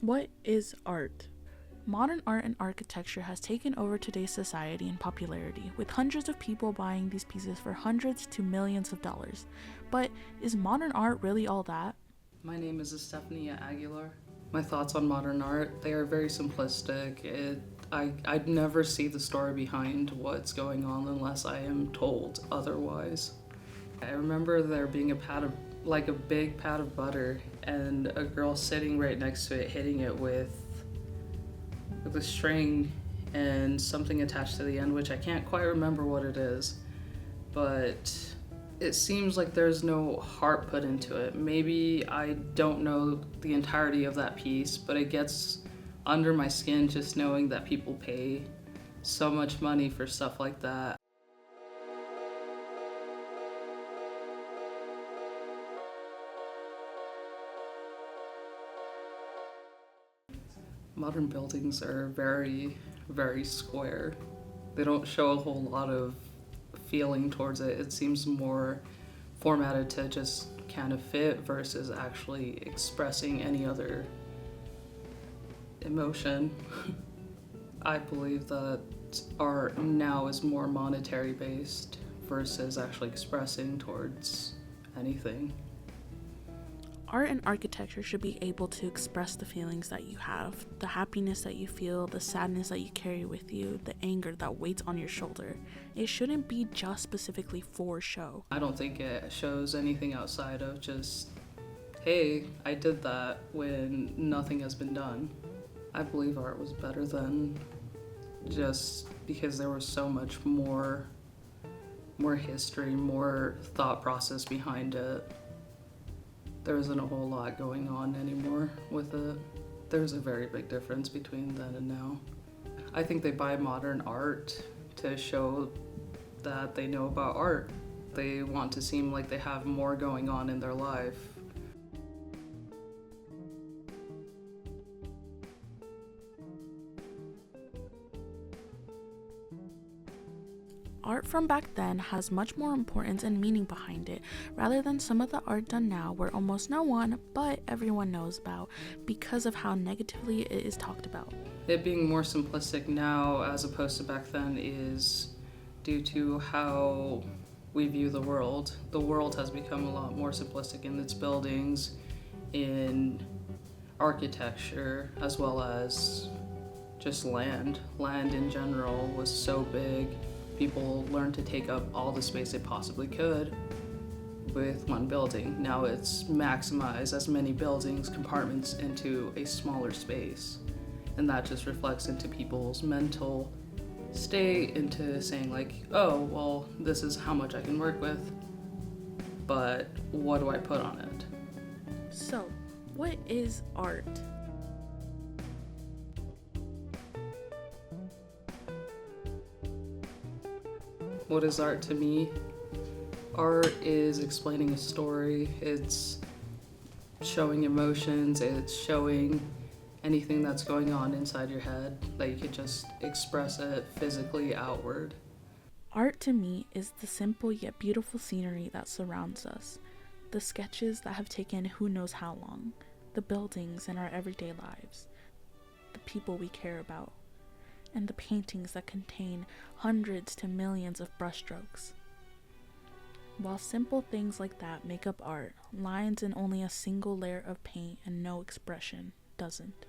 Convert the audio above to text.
What is art? Modern art and architecture has taken over today's society in popularity, with hundreds of people buying these pieces for hundreds to millions of dollars. But is modern art really all that? My name is Stephanie Aguilar. My thoughts on modern art, they are very simplistic. I'd never see the story behind what's going on unless I am told otherwise. I remember there being a big pat of butter and a girl sitting right next to it hitting it with a string and something attached to the end, which I can't quite remember what it is, but it seems like there's no heart put into it. Maybe I don't know the entirety of that piece, but it gets under my skin just knowing that people pay so much money for stuff like that. Modern buildings are very, very square. They don't show a whole lot of feeling towards it. It seems more formatted to just kind of fit versus actually expressing any other emotion. I believe that art now is more monetary based versus actually expressing towards anything. Art and architecture should be able to express the feelings that you have, the happiness that you feel, the sadness that you carry with you, the anger that weighs on your shoulder. It shouldn't be just specifically for show. I don't think it shows anything outside of just, hey, I did that when nothing has been done. I believe art was better then, just because there was so much more history, more thought process behind it. There isn't a whole lot going on anymore with it. There's a very big difference between then and now. I think they buy modern art to show that they know about art. They want to seem like they have more going on in their life. Art from back then has much more importance and meaning behind it, rather than some of the art done now where almost no one but everyone knows about because of how negatively it is talked about. It being more simplistic now as opposed to back then is due to how we view the world. The world has become a lot more simplistic in its buildings, in architecture, as well as just land. Land in general was so big. People learned to take up all the space they possibly could with one building. Now it's maximize as many buildings, compartments into a smaller space. And that just reflects into people's mental state, into saying like, oh, well, this is how much I can work with, but what do I put on it? So, what is art? What is art to me? Art is explaining a story. It's showing emotions. It's showing anything that's going on inside your head that you could just express it physically outward. Art to me is the simple yet beautiful scenery that surrounds us, the sketches that have taken who knows how long, the buildings in our everyday lives, the people we care about, and the paintings that contain hundreds to millions of brushstrokes. While simple things like that make up art, lines in only a single layer of paint and no expression doesn't.